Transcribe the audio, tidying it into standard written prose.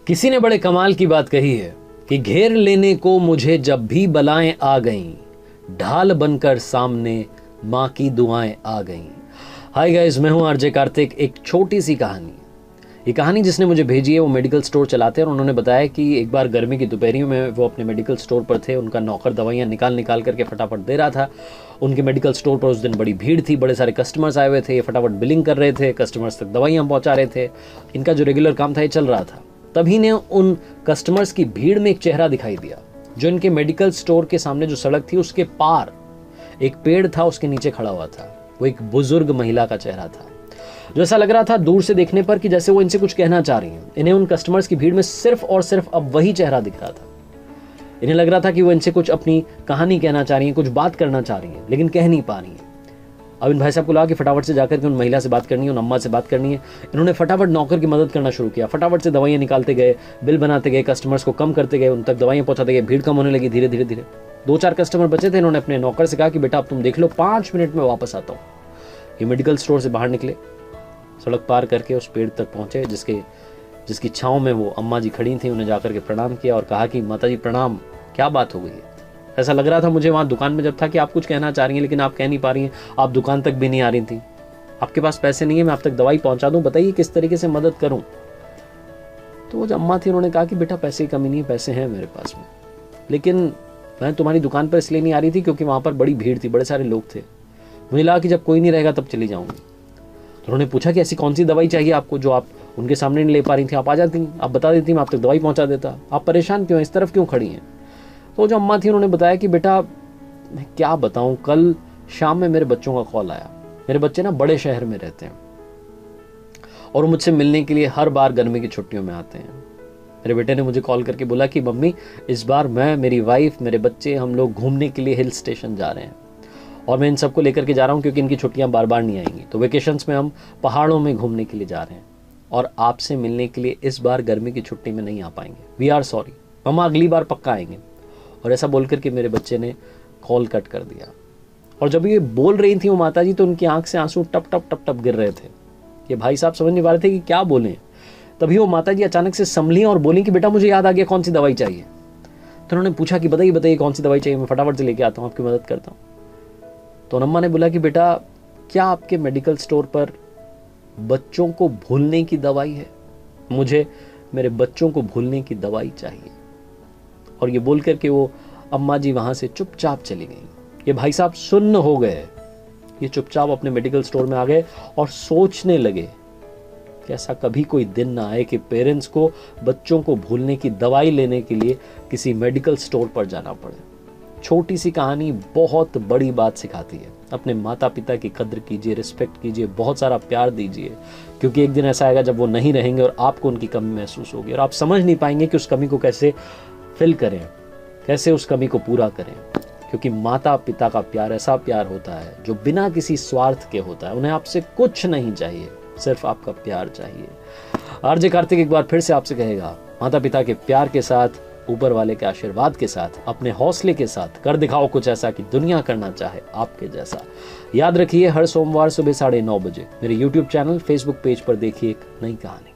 किसी ने बड़े कमाल की बात कही है कि घेर लेने को मुझे जब भी बलाएं आ गईं, ढाल बनकर सामने माँ की दुआएं आ गईं। हाय गाइस, मैं हूं आरजे कार्तिक। एक छोटी सी कहानी, ये कहानी जिसने मुझे भेजी है वो मेडिकल स्टोर चलाते हैं और उन्होंने बताया कि एक बार गर्मी की दोपहरियों में वो अपने मेडिकल स्टोर पर थे। उनका नौकर दवाइयाँ निकाल करके फटाफट दे रहा था। उनके मेडिकल स्टोर पर उस दिन बड़ी भीड़ थी, बड़े सारे कस्टमर्स आए हुए थे। ये फटाफट बिलिंग कर रहे थे, कस्टमर्स तक दवाइयाँ पहुँचा रहे थे। इनका जो रेगुलर काम था ये चल रहा था। तभी ने उन कस्टमर्स की भीड़ में एक चेहरा दिखाई दिया जो इनके मेडिकल स्टोर के सामने जो सड़क थी उसके पार एक पेड़ था, उसके नीचे खड़ा हुआ था। वो एक बुजुर्ग महिला का चेहरा था जो ऐसा लग रहा था दूर से देखने पर कि जैसे वो इनसे कुछ कहना चाह रही हैं। इन्हें उन कस्टमर्स की भीड़ में सिर्फ और सिर्फ अब वही चेहरा दिख रहा था। इन्हें लग रहा था कि वो इनसे कुछ अपनी कहानी कहना चाह रही हैं, कुछ बात करना चाह रही हैं, लेकिन कह नहीं पा रही हैं। अब इन भाई साहब को लगा कि फटाफट से जाकर के उन महिला से बात करनी है, उन अम्मा से बात करनी है। इन्होंने फटाफट नौकर की मदद करना शुरू किया। फटाफट से दवाइयाँ निकालते गए, बिल बनाते गए, कस्टमर्स को कम करते गए, उन तक दवाइयाँ पहुँचाते गए। भीड़ कम होने लगी धीरे धीरे धीरे। 2-4 कस्टमर बचे थे। इन्होंने अपने नौकर से कहा कि बेटा अब तुम देख लो, 5 मिनट में वापस आता हूँ। ये मेडिकल स्टोर से बाहर निकले, सड़क पार करके उस पेड़ तक पहुँचे जिसकी छाँव में वो अम्मा जी खड़ी थी। उन्हें जाकर के प्रणाम किया और कहा कि माता जी प्रणाम, क्या बात हो गई है? ऐसा लग रहा था मुझे वहाँ दुकान में जब था कि आप कुछ कहना चाह रही हैं लेकिन आप कह नहीं पा रही हैं। आप दुकान तक भी नहीं आ रही थी, आपके पास पैसे नहीं है, मैं आप तक दवाई पहुँचा दूँ, बताइए किस तरीके से मदद करूँ। तो वो जो अम्मा थी उन्होंने कहा कि बेटा पैसे की कमी नहीं है, पैसे हैं मेरे पास में, लेकिन मैं तुम्हारी दुकान पर इसलिए नहीं आ रही थी क्योंकि वहाँ पर बड़ी भीड़ थी, बड़े सारे लोग थे। मुझे लगा कि जब कोई नहीं रहेगा तब चली जाऊँगी। तो उन्होंने पूछा कि ऐसी कौन सी दवाई चाहिए आपको जो आप उनके सामने नहीं ले पा रही थी? आप आ जाती, आप बता देती, मैं आप तक दवाई पहुँचा देता। आप परेशान क्यों हैं, इस तरफ क्यों खड़ी हैं? तो जो अम्मा थी उन्होंने बताया कि बेटा मैं क्या बताऊं, कल शाम में मेरे बच्चों का कॉल आया। मेरे बच्चे ना बड़े शहर में रहते हैं और मुझसे मिलने के लिए हर बार गर्मी की छुट्टियों में आते हैं। मेरे बेटे ने मुझे कॉल करके बोला कि मम्मी इस बार मैं, मेरी वाइफ, मेरे बच्चे, हम लोग घूमने के लिए हिल स्टेशन जा रहे हैं और मैं इन सबको लेकर के जा रहा हूँ क्योंकि इनकी छुट्टियाँ बार बार नहीं आएंगी। तो वेकेशंस में हम पहाड़ों में घूमने के लिए जा रहे हैं और आपसे मिलने के लिए इस बार गर्मी की छुट्टी में नहीं आ पाएंगे। वी आर सॉरी मम्मा, अगली बार पक्का आएंगे। और ऐसा बोल करके मेरे बच्चे ने कॉल कट कर दिया। और जब ये बोल रही थी वो माता जी, तो उनकी आंख से आंसू टप टप टप टप गिर रहे थे। ये भाई साहब समझ नहीं पा रहे थे कि क्या बोलें। तभी वो माता जी अचानक से संभली और बोली कि बेटा मुझे याद आ गया, कौन सी दवाई चाहिए? तो उन्होंने पूछा कि बताइए बताइए कौन सी दवाई चाहिए, मैं फटाफट से लेके आता हूँ, आपकी मदद करता हूँ। तो अम्मा ने बोला कि बेटा क्या आपके मेडिकल स्टोर पर बच्चों को भूलने की दवाई है? मुझे मेरे बच्चों को भूलने की दवाई चाहिए। और ये बोल करके वो अम्मा जी वहां से चुपचाप चली गई। ये भाई साहब सुन्न हो गए। ये चुपचाप अपने मेडिकल स्टोर में आ गए और सोचने लगे कि ऐसा कभी कोई दिन ना आए कि पेरेंट्स को बच्चों को भूलने की दवाई लेने के लिए किसी मेडिकल स्टोर पर जाना पड़े। छोटी सी कहानी बहुत बड़ी बात सिखाती है। अपने माता पिता की कद्र कीजिए, रिस्पेक्ट कीजिए, बहुत सारा प्यार दीजिए, क्योंकि एक दिन ऐसा आएगा जब वो नहीं रहेंगे और आपको उनकी कमी महसूस होगी और आप समझ नहीं पाएंगे कि उस कमी को कैसे फिल करें, कैसे उस कमी को पूरा करें। क्योंकि माता पिता का प्यार ऐसा प्यार होता है जो बिना किसी स्वार्थ के होता है। उन्हें आपसे कुछ नहीं चाहिए, सिर्फ आपका प्यार चाहिए। आरजे कार्तिक एक बार फिर से आपसे कहेगा, माता पिता के प्यार के साथ, ऊपर वाले के आशीर्वाद के साथ, अपने हौसले के साथ कर दिखाओ कुछ ऐसा कि दुनिया करना चाहे आपके जैसा। याद रखिए, हर सोमवार सुबह 9:30 बजे मेरे YouTube चैनल, Facebook पेज पर देखिए एक नई कहानी।